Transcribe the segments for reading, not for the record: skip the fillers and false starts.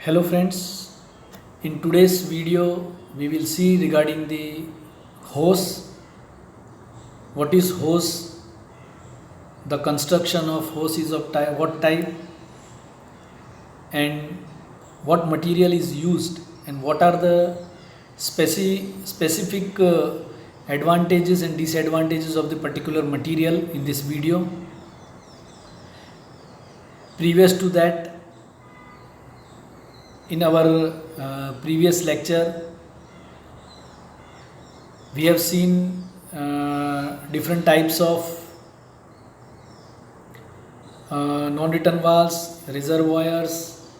Hello friends, in today's video we will see regarding the hose, what is hose, the construction of hose is of what type, and what material is used, and what are the specific advantages and disadvantages of the particular material in this video. Previous to that, in our previous lecture we have seen different types of non-return valves, reservoirs,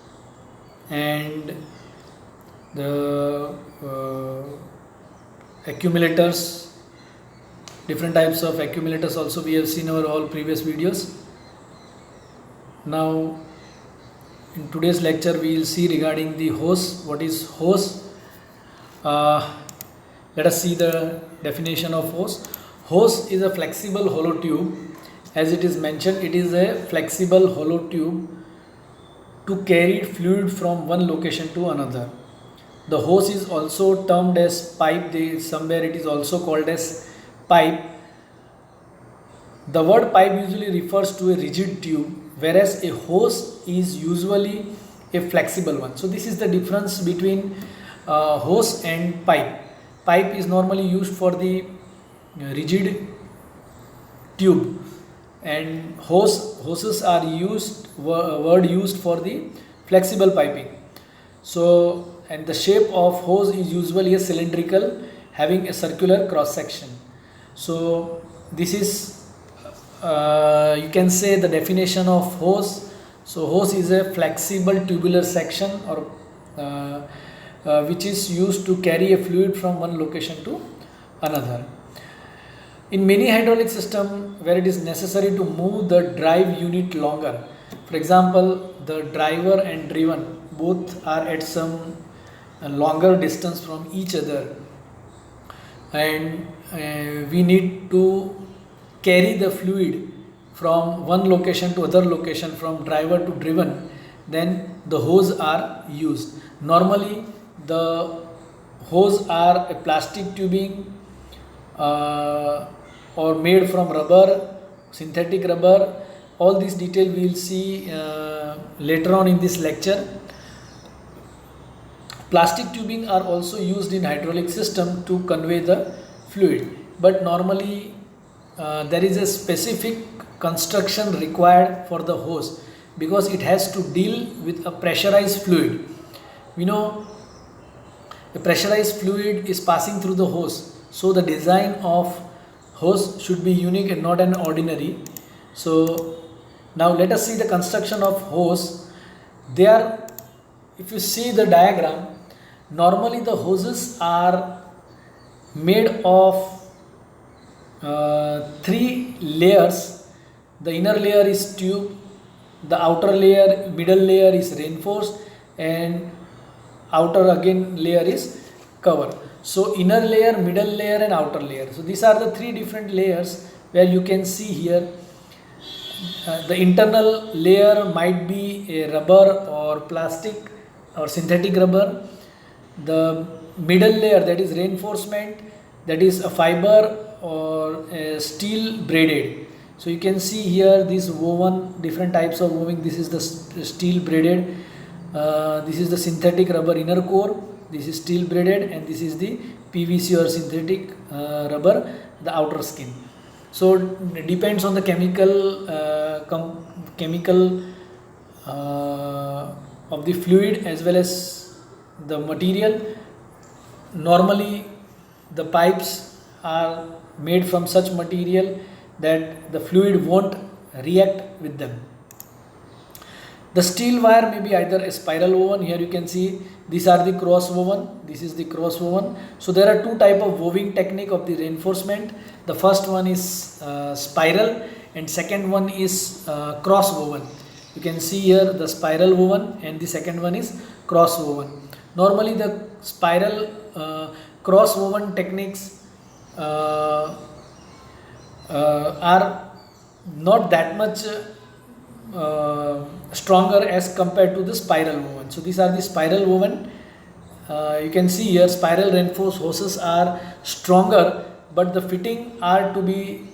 and the accumulators. Different types of accumulators also we have seen in our all previous videos. Now in today's lecture we will see regarding the hose. What is hose? Let us see the definition of hose. Hose is a flexible hollow tube. As it is mentioned, it is a flexible hollow tube to carry fluid from one location to another. The hose is also termed as pipe. Somewhere it is also called as pipe. The word pipe usually refers to a rigid tube, whereas a hose is usually a flexible one. So this is the difference between hose and pipe. Pipe is normally used for the rigid tube, and hoses are word used for the flexible piping. So, and the shape of hose is usually a cylindrical, having a circular cross section. So this is you can say the definition of hose. So hose is a flexible tubular section or which is used to carry a fluid from one location to another. In many hydraulic systems where it is necessary to move the drive unit longer, for example the driver and driven both are at some longer distance from each other, and we need to carry the fluid from one location to other location, from driver to driven, then the hose are used. Normally the hose are a plastic tubing or made from rubber, synthetic rubber. All these detail we will see later on in this lecture. Plastic tubing are also used in hydraulic system to convey the fluid, but normally there is a specific construction required for the hose because it has to deal with a pressurized fluid. We know the pressurized fluid is passing through the hose, so the design of hose should be unique and not an ordinary. So now let us see the construction of hose. There, if you see the diagram, normally the hoses are made of three layers. The inner layer is tube, the outer layer, middle layer is reinforced, and outer again layer is cover. So inner layer, middle layer, and outer layer. So these are the three different layers where you can see here. The internal layer might be a rubber or plastic or synthetic rubber. The middle layer, that is reinforcement, that is a fiber or a steel braided. So you can see here this woven, different types of woven. This is the steel braided, this is the synthetic rubber inner core, this is steel braided, and this is the PVC or synthetic rubber, the outer skin. So it depends on the chemical of the fluid as well as the material. Normally the pipes are made from such material that the fluid won't react with them. The steel wire may be either a spiral woven. Here you can see these are the cross woven, this is the cross woven. So there are two type of weaving technique of the reinforcement. The first one is spiral, and second one is cross woven. You can see here the spiral woven, and the second one is cross woven. Normally the spiral cross woven techniques are not that much stronger as compared to the spiral woven. So these are the spiral woven. You can see here spiral reinforced hoses are stronger, but the fitting are to be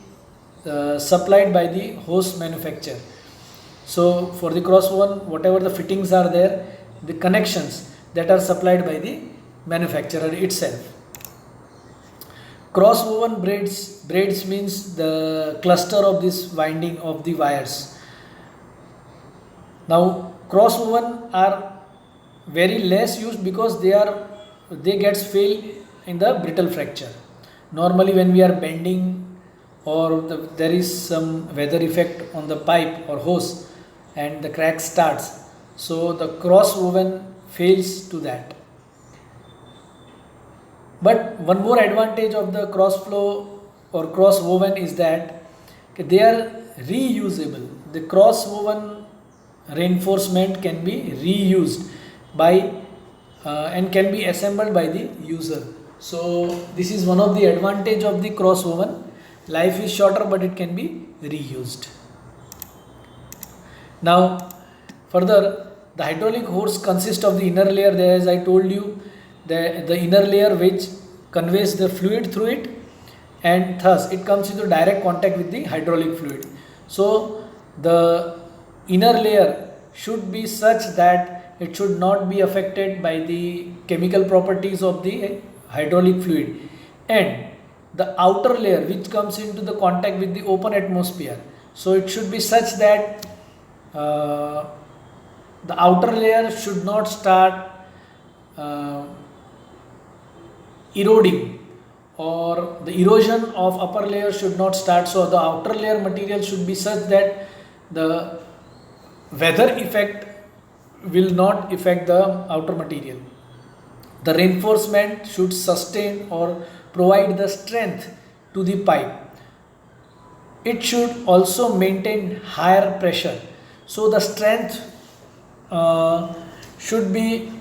supplied by the hose manufacturer. So for the cross woven, whatever the fittings are there, the connections that are supplied by the manufacturer itself. Cross woven braids means the cluster of this winding of the wires. Now cross woven are very less used because they gets fail in the brittle fracture. Normally when we are bending or there is some weather effect on the pipe or hose and the crack starts, so the cross woven fails to that. But one more advantage of the cross flow or cross woven is that they are reusable. The cross woven reinforcement can be reused by and can be assembled by the user. So this is one of the advantage of the cross woven. Life is shorter, but it can be reused. Now further, the hydraulic hose consists of the inner layer, there as I told you, the inner layer which conveys the fluid through it, and thus it comes into direct contact with the hydraulic fluid. So the inner layer should be such that it should not be affected by the chemical properties of the hydraulic fluid, and the outer layer which comes into the contact with the open atmosphere, so it should be such that the outer layer should not start eroding, or the erosion of upper layer should not start. So the outer layer material should be such that the weather effect will not affect the outer material. The reinforcement should sustain or provide the strength to the pipe. It should also maintain higher pressure. So the strength should be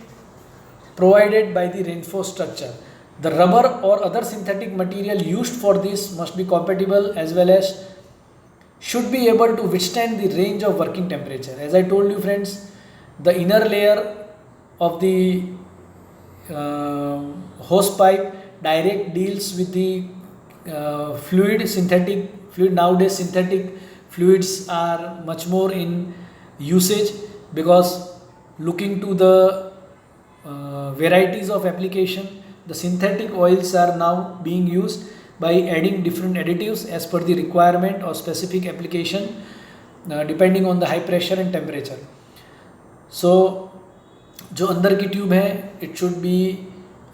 provided by the reinforced structure. The rubber or other synthetic material used for this must be compatible as well as should be able to withstand the range of working temperature. As I told you friends, the inner layer of the hose pipe direct deals with the synthetic fluid. Nowadays synthetic fluids are much more in usage because looking to the varieties of application, the synthetic oils are now being used by adding different additives as per the requirement or specific application depending on the high pressure and temperature. So जो अंदर की tube है it should be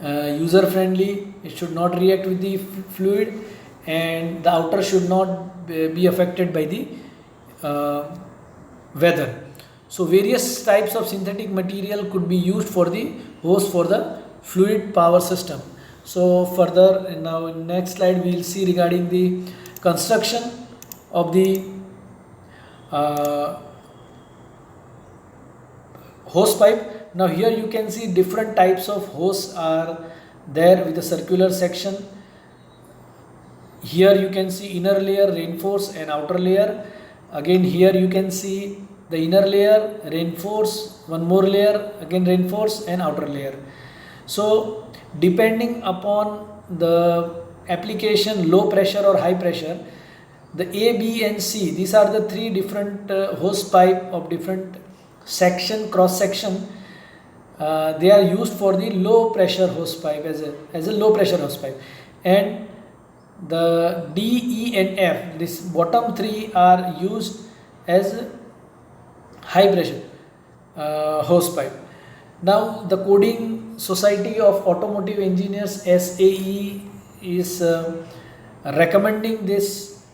user friendly, it should not react with the fluid, and the outer should not be affected by the weather. So various types of synthetic material could be used for the hose for the fluid power system. So further now in next slide we will see regarding the construction of the hose pipe. Now here you can see different types of hose are there with a circular section. Here you can see inner layer, reinforce, and outer layer. Again here you can see the inner layer, reinforce, one more layer, again reinforce, and outer layer. So depending upon the application, low pressure or high pressure, the A, B and C, these are the three different hose pipe of different section, cross section. They are used for the low pressure hose pipe as a low pressure hose pipe, and the D, E and F, this bottom three are used as high pressure hose pipe. Now the Coding Society of Automotive Engineers SAE is recommending this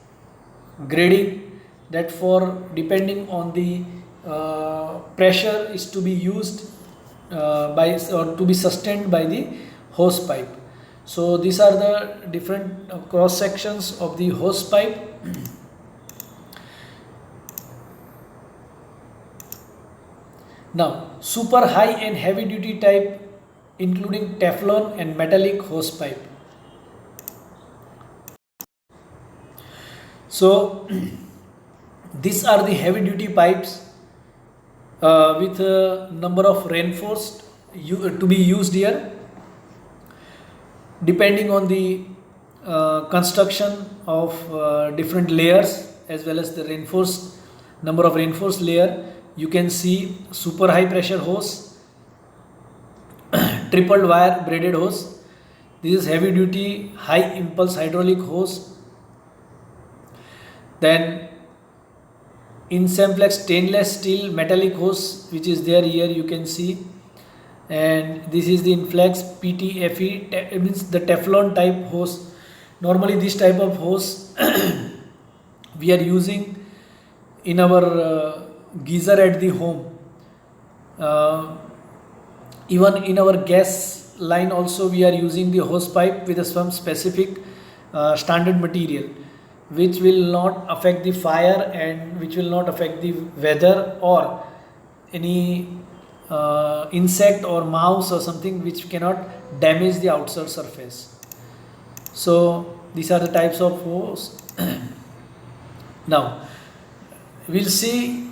grading, that for depending on the pressure is to be used by or to be sustained by the hose pipe. So these are the different cross sections of the hose pipe. Now super high and heavy duty type including Teflon and metallic hose pipe. So These are the heavy duty pipes with a number of reinforced to be used here, depending on the construction of different layers as well as the reinforced number of reinforced layer. You can see super high pressure hose, triple wire braided hose. This is heavy duty high impulse hydraulic hose. Then in Semplex stainless steel metallic hose, which is there here, you can see. And this is the Inflex PTFE, it means the Teflon type hose. Normally this type of hose we are using in our geyser at the home. Even in our gas line also we are using the hose pipe with some specific standard material, which will not affect the fire and which will not affect the weather or any insect or mouse or something which cannot damage the outside surface. So these are the types of hose. Now we'll see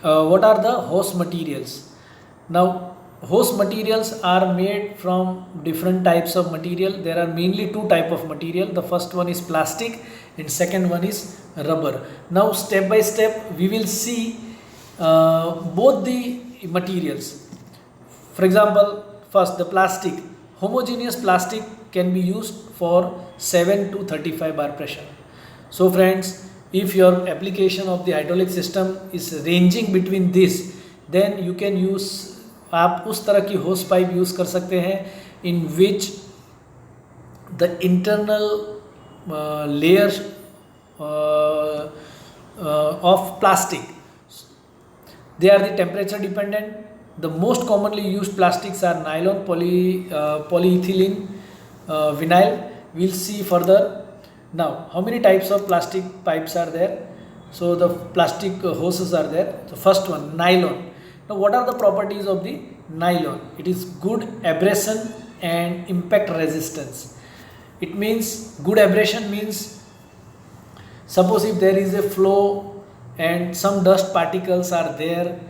what are the hose materials. Now hose materials are made from different types of material. There are mainly two type of material. The first one is plastic and second one is rubber. Now step by step we will see both the materials. For example, first the plastic. Homogeneous plastic can be used for 7 to 35 bar pressure. So friends, if your application of the hydraulic system is ranging between this, then you can use, आप उस तरह की होस pipe use कर सकते हैं in which the internal layers of plastic, they are the temperature dependent. The most commonly used plastics are nylon, polyethylene, vinyl. We'll see further. Now, how many types of plastic pipes are there? So the plastic hoses are there. The first one, nylon. Now, what are the properties of the nylon? It is good abrasion and impact resistance. It means good abrasion means, suppose if there is a flow and some dust particles are there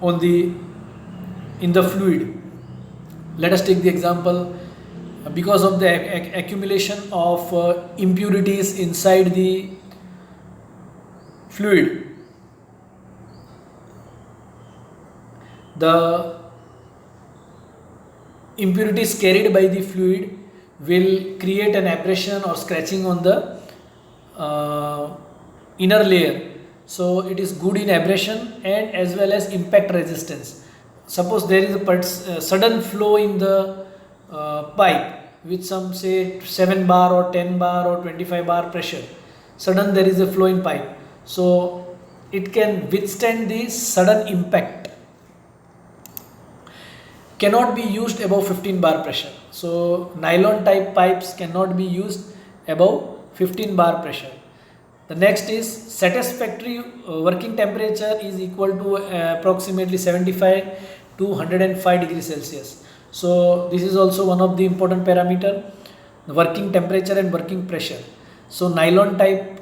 on in the fluid. Let us take the example, because of the accumulation of impurities inside the fluid, the impurities carried by the fluid will create an abrasion or scratching on the inner layer. So it is good in abrasion and as well as impact resistance. Suppose there is a sudden flow in the pipe with some say 7 bar or 10 bar or 25 bar pressure. Sudden there is a flow in pipe. So it can withstand the sudden impact. Cannot be used above 15 bar pressure. So nylon type pipes cannot be used above 15 bar pressure. The next is satisfactory working temperature is equal to approximately 75 to 105 degrees Celsius. So this is also one of the important parameter, the working temperature and working pressure. So nylon type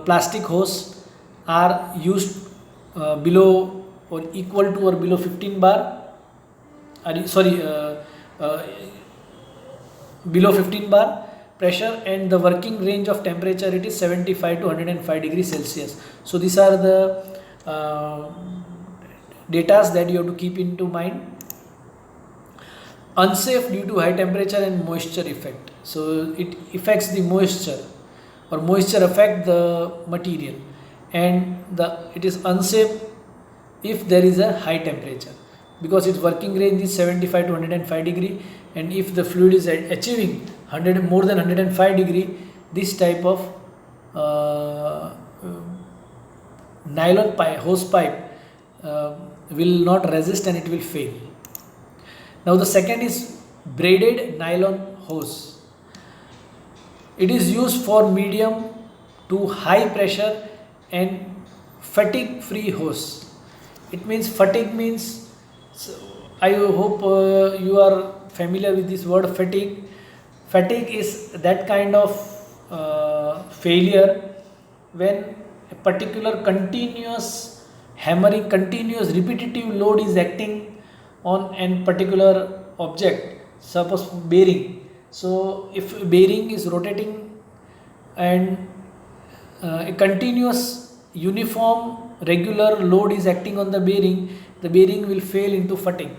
plastic hose are used below or equal to or below 15 bar, below 15 bar pressure, and the working range of temperature it is 75 to 105 degrees Celsius. So these are the data that you have to keep into mind. Unsafe due to high temperature and moisture effect. So it affects the moisture, or moisture affect the material, and it is unsafe if there is a high temperature, because its working range is 75 to 105 degree, and if the fluid is achieving more than 105 degree, this type of nylon hose pipe will not resist and it will fail. Now the second is braided nylon hose. It is used for medium to high pressure and fatigue free hose. It means fatigue means, I hope you are familiar with this word fatigue. Fatigue is that kind of failure when a particular continuous hammering, continuous repetitive load is acting on a particular object, suppose bearing. So if bearing is rotating and a continuous uniform regular load is acting on the bearing will fail into fatigue.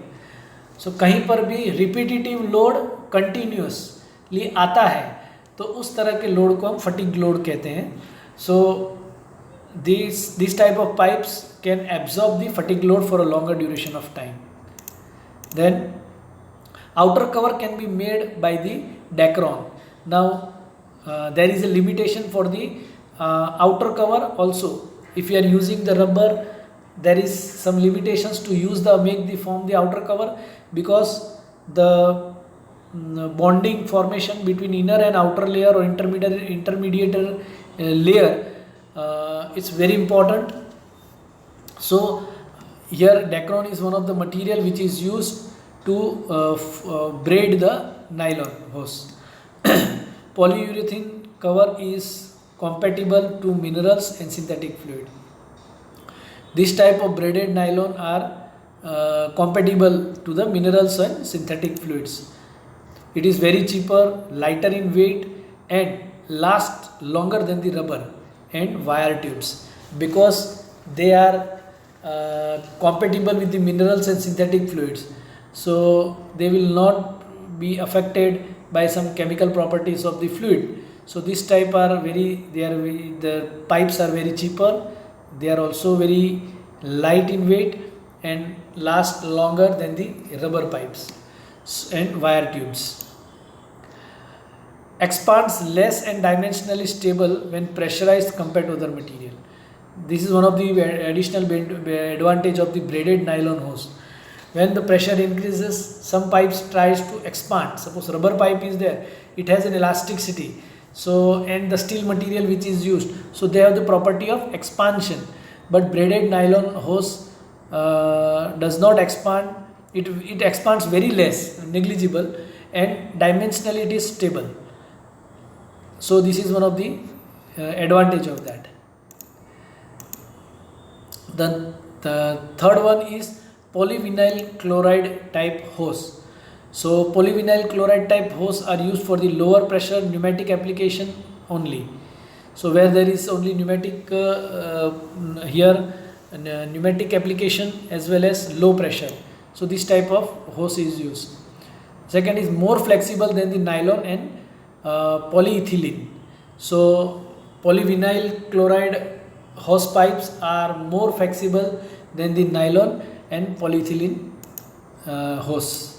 So कहीं पर भी repetitive load continuously आता है तो उस तरह के load को हम फटीग लोड कहते हैं. So this type of pipes can absorb the fatigue load for a longer duration of time. Then outer cover can be made by the Dacron. Now there is a limitation for the outer cover also. If you are using the rubber, there is some limitations to use form the outer cover, because the bonding formation between inner and outer layer or intermediate layer is very important. So here Dacron is one of the material which is used to braid the nylon hose. Polyurethane cover is compatible to minerals and synthetic fluid. This type of braided nylon are compatible to the minerals and synthetic fluids. It is very cheaper, lighter in weight and lasts longer than the rubber and wire tubes, because they are compatible with the minerals and synthetic fluids. So they will not be affected by some chemical properties of the fluid. So this type are the pipes are very cheaper. They are also very light in weight and last longer than the rubber pipes and wire tubes. Expands less and dimensionally stable when pressurized compared to other material. This is one of the additional advantage of the braided nylon hose. When the pressure increases, some pipes tries to expand. Suppose rubber pipe is there, it has an elasticity. So and the steel material which is used, so they have the property of expansion. But braided nylon hose does not expand. It expands very less, negligible, and dimensionally it is stable. So this is one of the advantage of that. The third one is polyvinyl chloride type hose. So polyvinyl chloride type hose are used for the lower pressure pneumatic application only. So where there is only pneumatic pneumatic application as well as low pressure. So this type of hose is used. Second is more flexible than the nylon and polyethylene. So polyvinyl chloride hose pipes are more flexible than the nylon and polyethylene hose.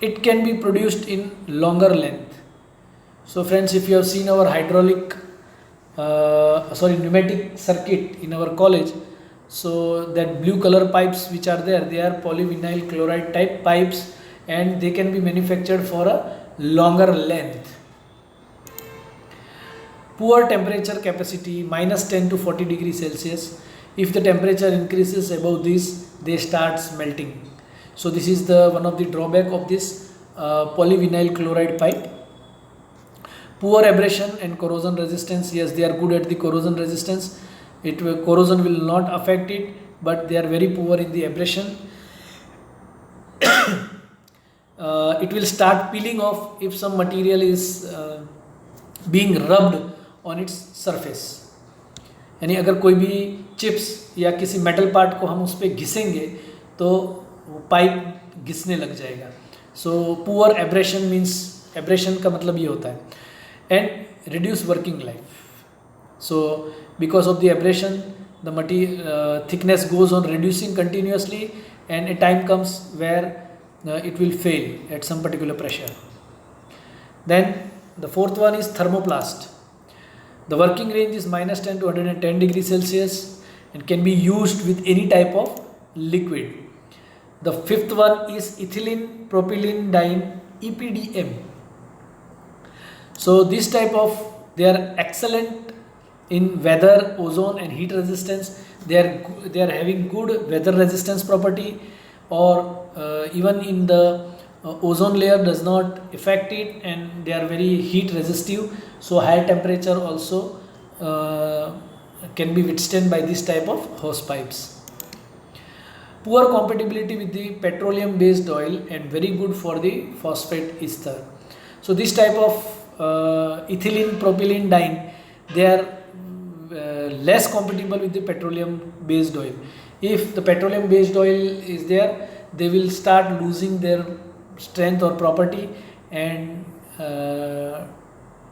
It can be produced in longer length. So friends, if you have seen our pneumatic circuit in our college, so that blue color pipes which are there, they are polyvinyl chloride type pipes and they can be manufactured for a longer length. Poor temperature capacity, -10 to 40 degrees Celsius. If the temperature increases above this, they start melting. So this is one of the drawback of this polyvinyl chloride pipe. Poor abrasion and corrosion resistance. Yes, they are good at the corrosion resistance. Corrosion will not affect it, but they are very poor in the abrasion. It will start peeling off if some material is being rubbed on its surface. यानी अगर कोई भी chips या किसी metal part को हम उस पर घिसेंगे तो वो पाइप घिसने लग जाएगा. So poor abrasion means, abrasion का मतलब ये होता है, and reduce working life. So because of the abrasion the material thickness goes on reducing continuously and a time comes where it will fail at some particular pressure. Then the fourth one is thermoplast. The working range is -10 to 110 degrees Celsius and can be used with any type of liquid. The fifth one is ethylene propylene diene, EPDM. So this type of, they are excellent in weather, ozone and heat resistance. They are having good weather resistance property, or even in the ozone layer does not affect it, and they are very heat resistive. So higher temperature also can be withstood by this type of hose pipes. Poor compatibility with the petroleum based oil and very good for the phosphate ester. So this type of ethylene propylene dyne, they are less compatible with the petroleum based oil. If the petroleum based oil is there, they will start losing their strength or property and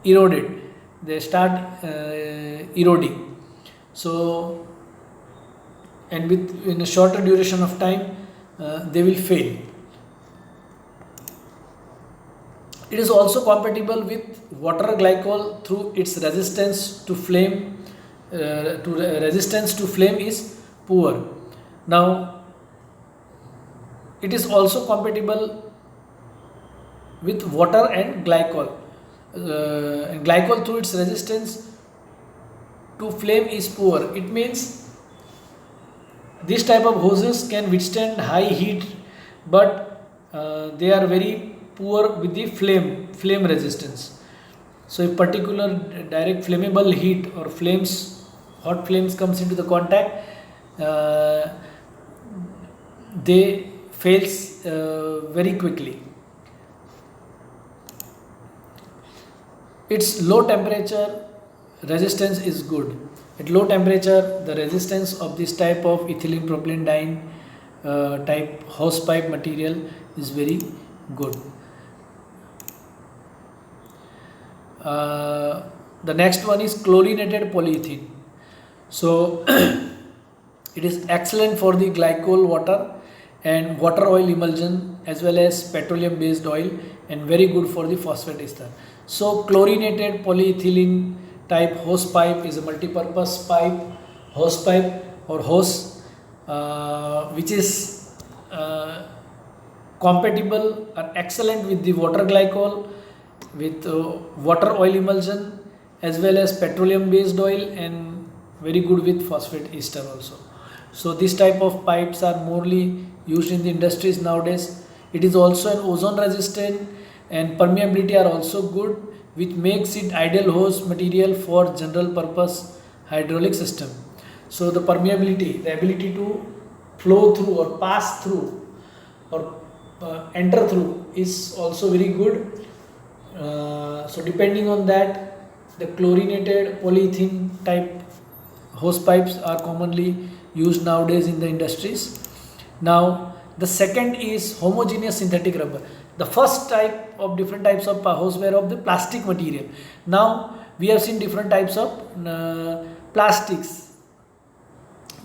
eroded. They start eroding. So, and in a shorter duration of time, they will fail. It is also compatible with water glycol through its resistance to flame. Resistance to flame is poor. Now, it is also compatible with water and glycol. And glycol through its resistance to flame is poor. It means this type of hoses can withstand high heat, but they are very poor with the flame resistance. So if particular direct flammable heat or hot flames comes into the contact, they fails very quickly. Its low temperature resistance is good. At low temperature, the resistance of this type of ethylene propylene dyne type hose pipe material is very good. The next one is chlorinated polyethylene. So it is excellent for the glycol water and water oil emulsion as well as petroleum based oil, and very good for the phosphate ester. So chlorinated polyethylene type hose pipe is a multi-purpose hose pipe or hose which is compatible or excellent with the water glycol, with water oil emulsion as well as petroleum based oil, and very good with phosphate ester also. So this type of pipes are morely used in the industries nowadays. It is also an ozone resistant and permeability are also good, which makes it ideal hose material for general purpose hydraulic system. So the permeability, the ability to flow through or pass through or enter through is also very good. So depending on that, the chlorinated polyethylene type hose pipes are commonly used nowadays in the industries. Now the second is homogeneous synthetic rubber. The first type of different types of hose were of the plastic material. Now we have seen different types of plastics,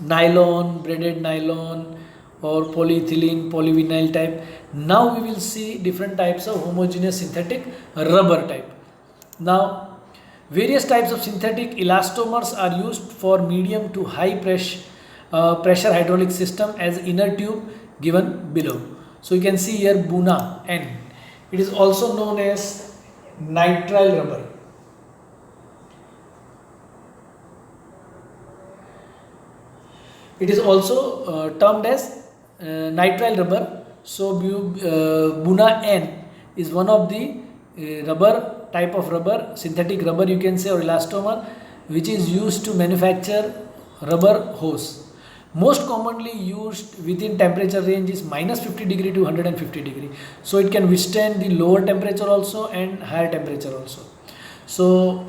nylon, braided nylon or polyethylene, polyvinyl type. Now we will see different types of homogeneous synthetic rubber type. Now various types of synthetic elastomers are used for medium to high pressure hydraulic system as inner tube given below. So you can see here Buna N. It is also known as nitrile rubber. It is also termed as nitrile rubber. So Buna N is one of the type of rubber, synthetic rubber you can say, or elastomer, which is used to manufacture rubber hose. Most commonly used within temperature range is -50 degree to 150 degree. So it can withstand the lower temperature also and higher temperature also. So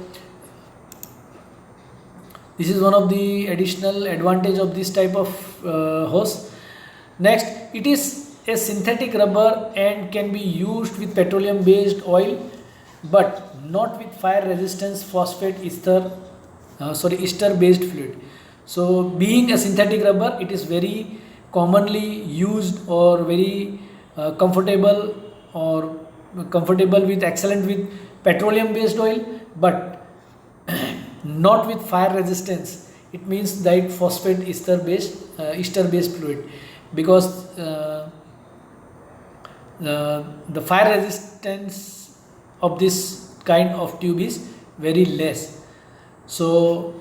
this is one of the additional advantage of this type of hose. Next, it is a synthetic rubber and can be used with petroleum based oil, but not with fire resistance phosphate ester based fluid. So being a synthetic rubber, it is very commonly used or very comfortable with excellent with petroleum based oil, but not with fire resistance. It means that phosphate ester based fluid, because the fire resistance of this kind of tube is very less. So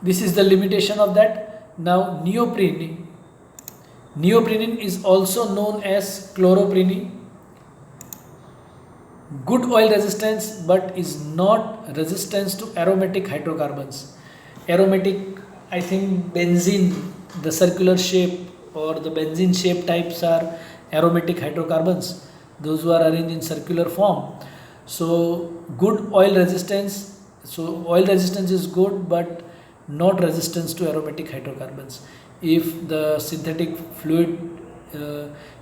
this is the limitation of that. Now neoprene is also known as chloroprenene. good oil resistance but is not resistance to aromatic hydrocarbons. Aromatic, I think benzene, the circular shape or the benzene shape types are aromatic hydrocarbons, those who are arranged in circular form. So good oil resistance, so oil resistance is good but not resistance to aromatic hydrocarbons. If the synthetic fluid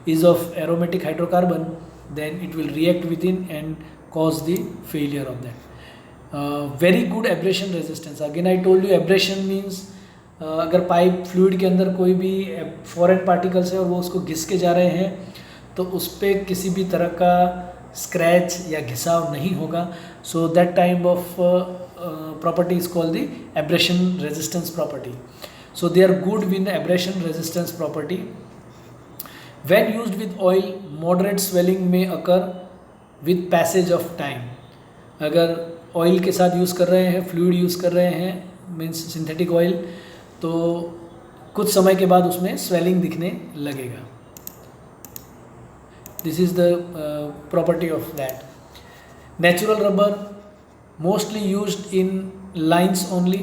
is of aromatic hydrocarbon, then it will react within and cause the failure of that. Very good abrasion resistance. Again I told you abrasion means अगर pipe fluid के अंदर कोई भी foreign particles है और वो उसको घिस के जा रहे हैं तो उस पर किसी भी तरह का स्क्रैच या घिसाव नहीं होगा. So that type of property is called the abrasion resistance property. So they are good with the abrasion resistance property. When used with oil, moderate swelling may occur with passage of time. अगर oil के साथ use कर रहे हैं, fluid use कर रहे हैं, means synthetic oil, तो कुछ समय के बाद उसमें स्वेलिंग दिखने लगेगा. This is the property of that. Natural rubber mostly used in lines only,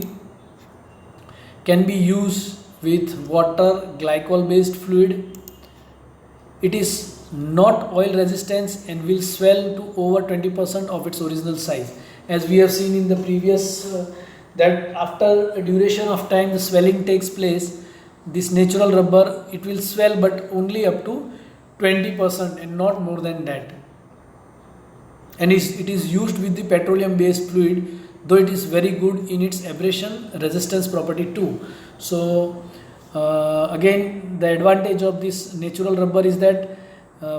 can be used with water glycol based fluid. It is not oil resistant and will swell to over 20% of its original size, as we have seen in the previous that after a duration of time the swelling takes place. This natural rubber, it will swell but only up to 20% and not more than that. And it is used with the petroleum based fluid, though it is very good in its abrasion resistance property too. So again the advantage of this natural rubber is that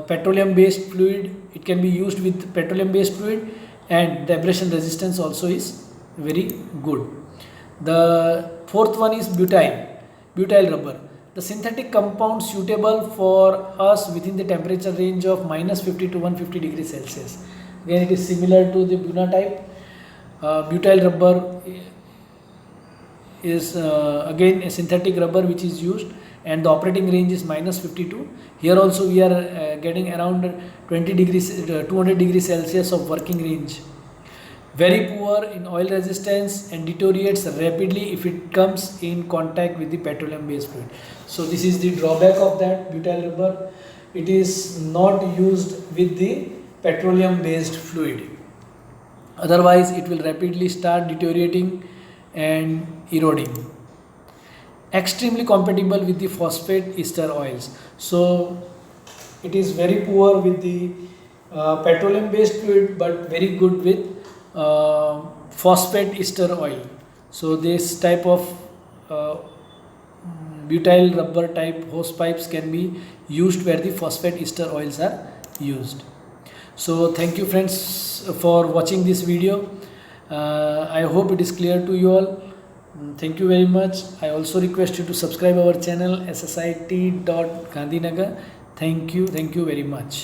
petroleum based fluid, it can be used with petroleum based fluid and the abrasion resistance also is very good. The fourth one is butyl rubber, the synthetic compound suitable for us within the temperature range of -50 to 150 degrees Celsius. Again it is similar to the Buna type. Butyl rubber is again a synthetic rubber which is used, and the operating range is -52. Here also we are getting around 200 degrees Celsius of working range. Very poor in oil resistance and deteriorates rapidly if it comes in contact with the petroleum based fluid. So this is the drawback of that butyl rubber. It is not used with the petroleum based fluid, otherwise it will rapidly start deteriorating and eroding. Extremely compatible with the phosphate ester oils, so it is very poor with the petroleum based fluid but very good with phosphate ester oil. So this type of butyl rubber type hose pipes can be used where the phosphate ester oils are used. So thank you friends for watching this video. I hope it is clear to you all. Thank you very much. I also request you to subscribe our channel SSIT Gandhinagar. Thank you very much.